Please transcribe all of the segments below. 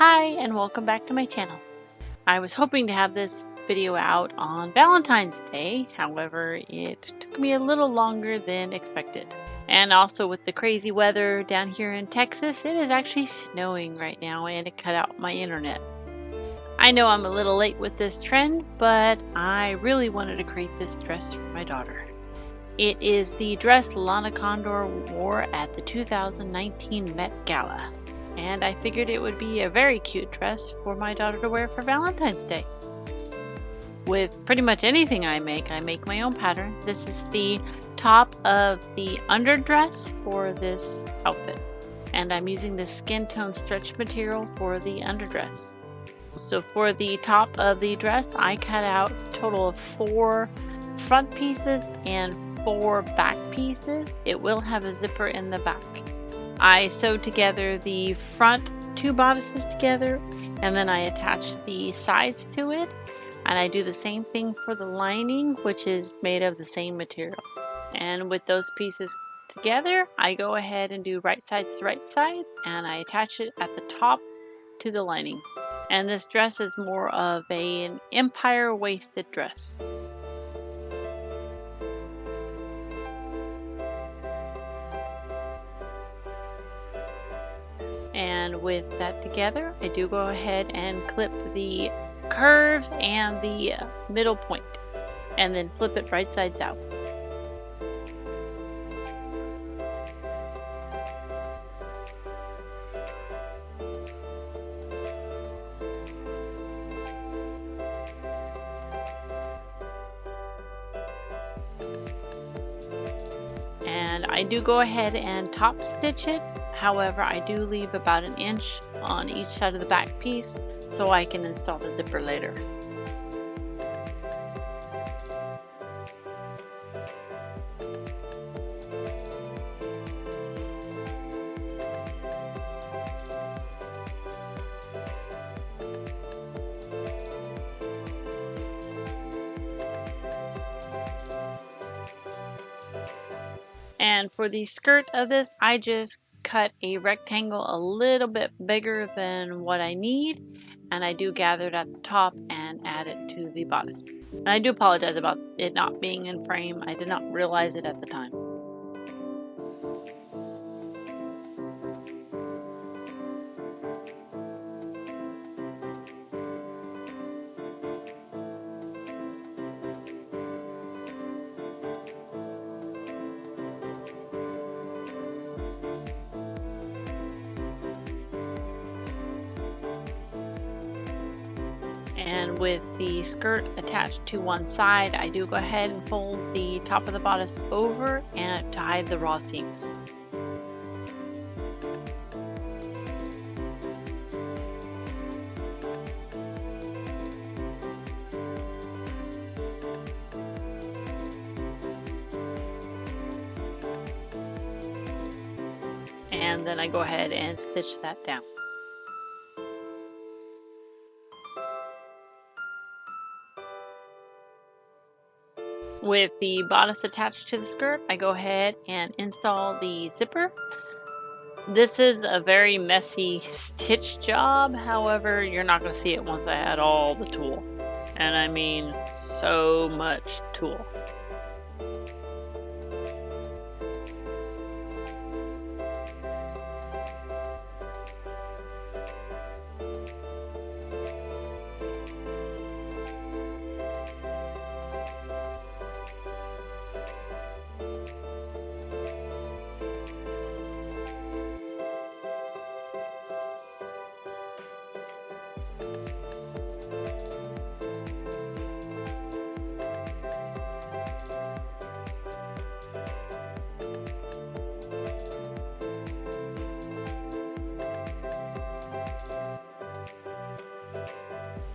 Hi and welcome back to my channel. I was hoping to have this video out on Valentine's Day, however it took me a little longer than expected. And also with the crazy weather down here in Texas, it is actually snowing right now and it cut out my internet. I know I'm a little late with this trend, but I really wanted to create this dress for my daughter. It is the dress Lana Condor wore at the 2019 Met Gala. And I figured it would be a very cute dress for my daughter to wear for Valentine's Day. With pretty much anything I make my own pattern. This is the top of the underdress for this outfit. And I'm using the skin tone stretch material for the underdress. So for the top of the dress, I cut out a total of 4 front pieces and 4 back pieces. It will have a zipper in the back. I sewed together the front 2 bodices together, and then I attached the sides to it, and I do the same thing for the lining, which is made of the same material. And with those pieces together, I go ahead and do right sides to right side, and I attach it at the top to the lining. And this dress is more of an empire waisted dress. And with that together, I do go ahead and clip the curves and the middle point, and then flip it right sides out. And I do go ahead and top stitch it. However, I do leave about 1 inch on each side of the back piece so I can install the zipper later. And for the skirt of this, I just cut a rectangle a little bit bigger than what I need, and I do gather it at the top and add it to the bodice. And I do apologize about it not being in frame. I did not realize it at the time. And with the skirt attached to one side, I do go ahead and fold the top of the bodice over and to hide the raw seams. And then I go ahead and stitch that down. With the bodice attached to the skirt, I go ahead and install the zipper. This is a very messy stitch job, however, you're not going to see it once I add all the tulle. And I mean so much tulle.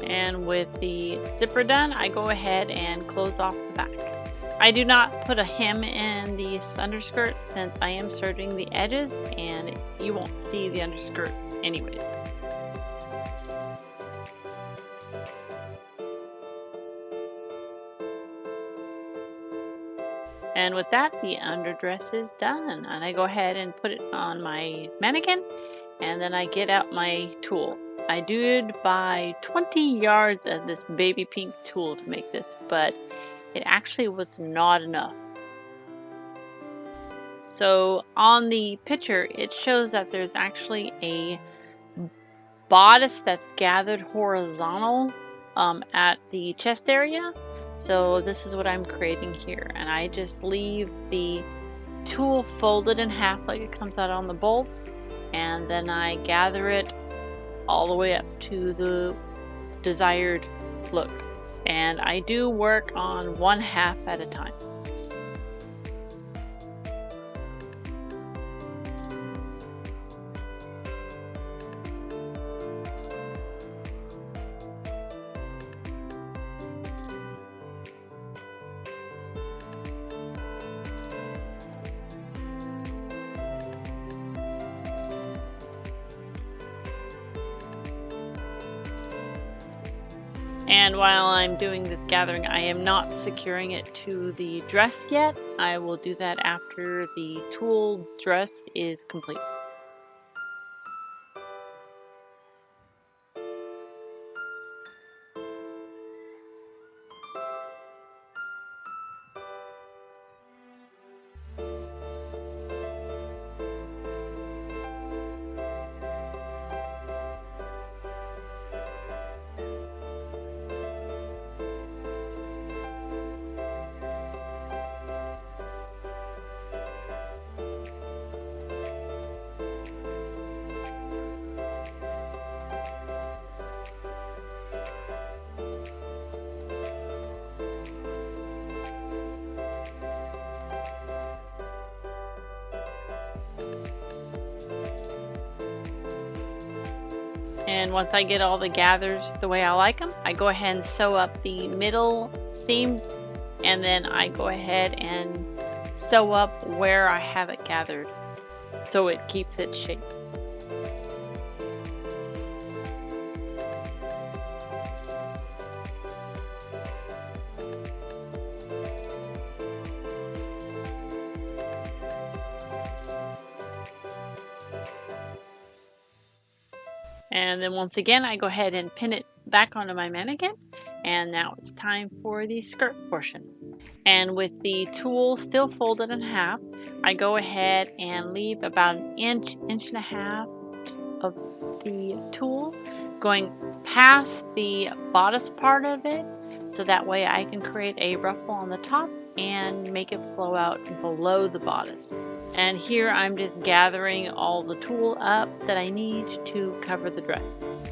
And with the zipper done, I go ahead and close off the back. I do not put a hem in these underskirts since I am serging the edges and you won't see the underskirt anyways. And with that, the underdress is done. And I go ahead and put it on my mannequin, and then I get out my tulle. I did buy 20 yards of this baby pink tulle to make this, but it actually was not enough. So on the picture, it shows that there's actually a bodice that's gathered horizontal at the chest area. So this is what I'm creating here, and I just leave the tulle folded in half like it comes out on the bolt, and then I gather it all the way up to the desired look. And I do work on one half at a time. And while I'm doing this gathering, I am not securing it to the dress yet. I will do that after the tulle dress is complete. And once I get all the gathers the way I like them, I go ahead and sew up the middle seam, and then I go ahead and sew up where I have it gathered so it keeps its shape. And then once again, I go ahead and pin it back onto my mannequin. And now it's time for the skirt portion. And with the tulle still folded in half, I go ahead and leave about an inch, inch and a half of the tulle going past the bodice part of it, so that way I can create a ruffle on the top and make it flow out below the bodice. And here I'm just gathering all the tulle up that I need to cover the dress.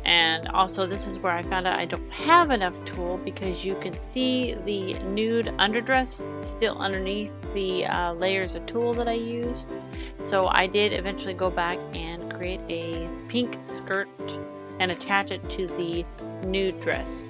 And also this is where I found out I don't have enough tulle, because you can see the nude underdress still underneath the layers of tulle that I used. So I did eventually go back and create a pink skirt and attach it to the nude dress.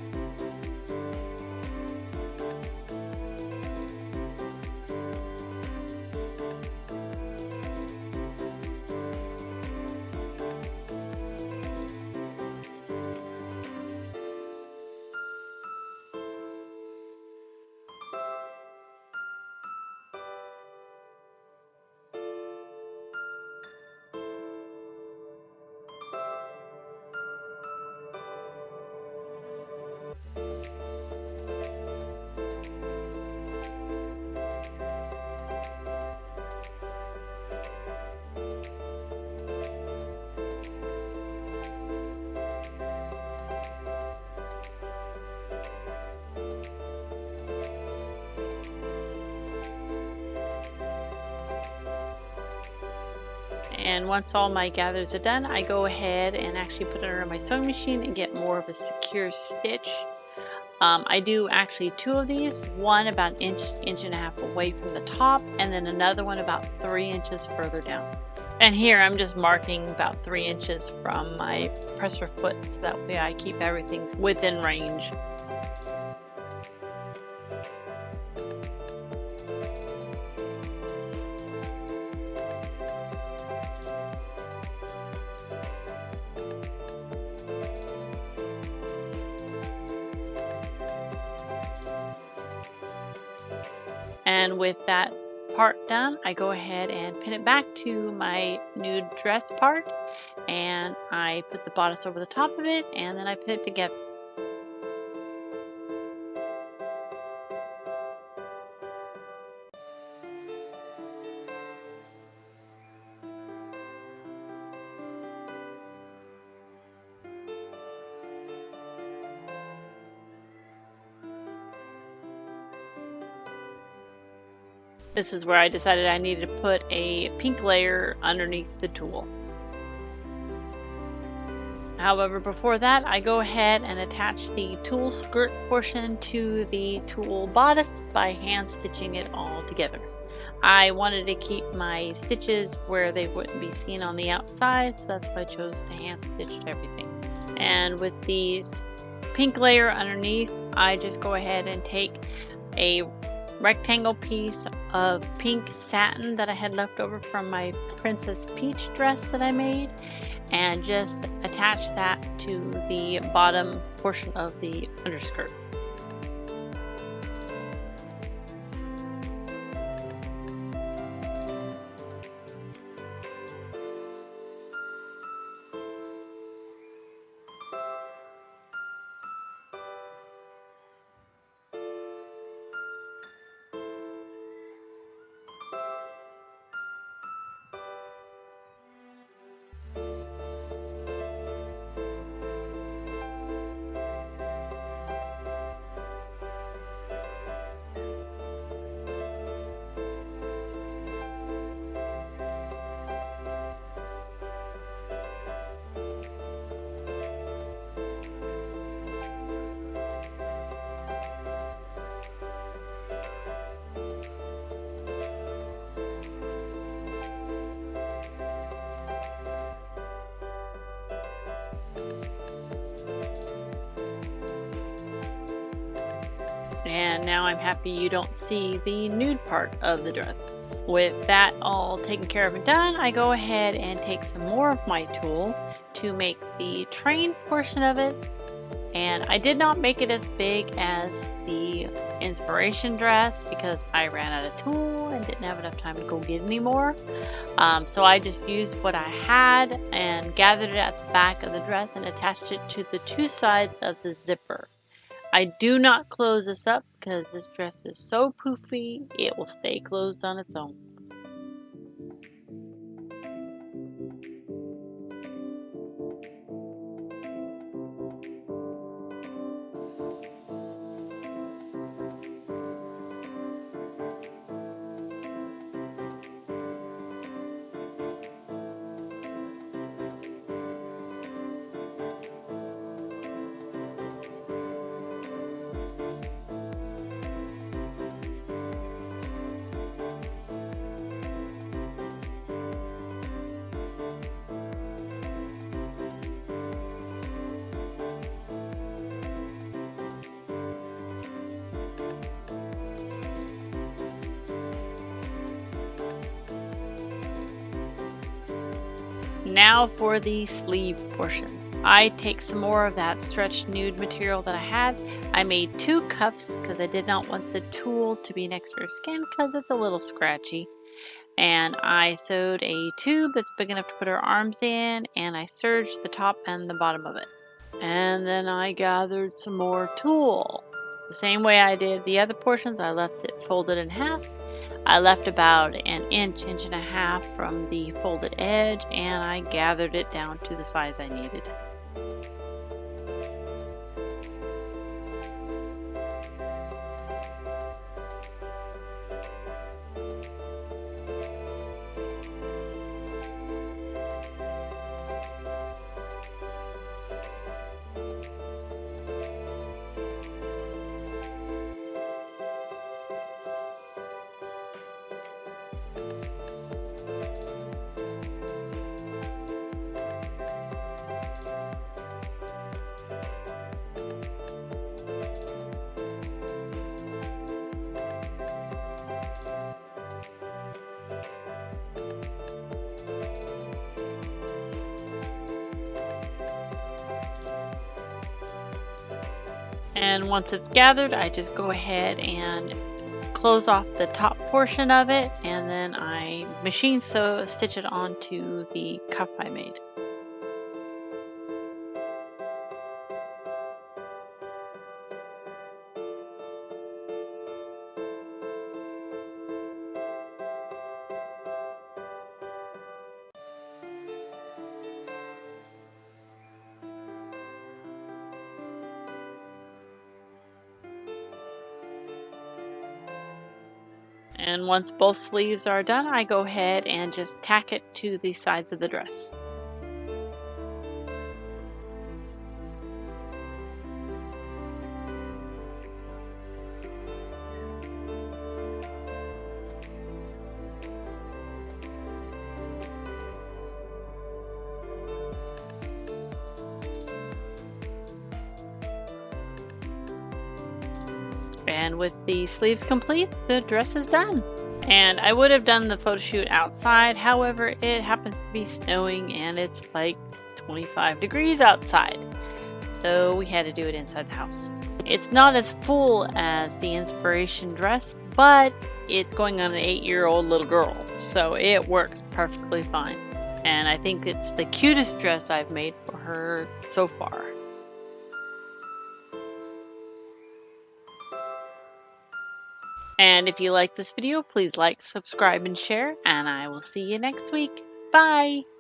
And once all my gathers are done, I go ahead and actually put it under my sewing machine and get more of a secure stitch. I do actually two of these, one about an inch, inch and a half away from the top, and then another one about 3 inches further down. And here I'm just marking about 3 inches from my presser foot, so that way I keep everything within range. And with that part done, I go ahead and pin it back to my nude dress part. and I put the bodice over the top of it, and then I put it together. This is where I decided I needed to put a pink layer underneath the tulle. However, before that, I go ahead and attach the tulle skirt portion to the tulle bodice by hand stitching it all together. I wanted to keep my stitches where they wouldn't be seen on the outside, so that's why I chose to hand stitch everything. And with these pink layer underneath, I just go ahead and take a rectangle piece of pink satin that I had left over from my Princess Peach dress that I made, and just attach that to the bottom portion of the underskirt. And now I'm happy you don't see the nude part of the dress. With that all taken care of and done, I go ahead and take some more of my tulle to make the train portion of it. And I did not make it as big as the inspiration dress because I ran out of tulle and didn't have enough time to go get any more. So I just used what I had and gathered it at the back of the dress and attached it to the two sides of the zipper. I do not close this up because this dress is so poofy, it will stay closed on its own. Now for the sleeve portion. I take some more of that stretched nude material that I had. I made two cuffs because I did not want the tulle to be next to her skin because it's a little scratchy. And I sewed a tube that's big enough to put her arms in, and I serged the top and the bottom of it. And then I gathered some more tulle. The same way I did the other portions, I left it folded in half. I left about an inch and a half from the folded edge, and I gathered it down to the size I needed. And once it's gathered, I just go ahead and close off the top portion of it, and then I machine sew stitch it onto the cuff I made. And once both sleeves are done, I go ahead and just tack it to the sides of the dress. And with the sleeves complete, the dress is done. And I would have done the photo shoot outside, however, it happens to be snowing and it's like 25 degrees outside. So we had to do it inside the house. It's not as full as the inspiration dress, but it's going on an 8-year-old little girl, so it works perfectly fine. And I think it's the cutest dress I've made for her so far. And if you like this video, please like, subscribe, and share, and I will see you next week. Bye!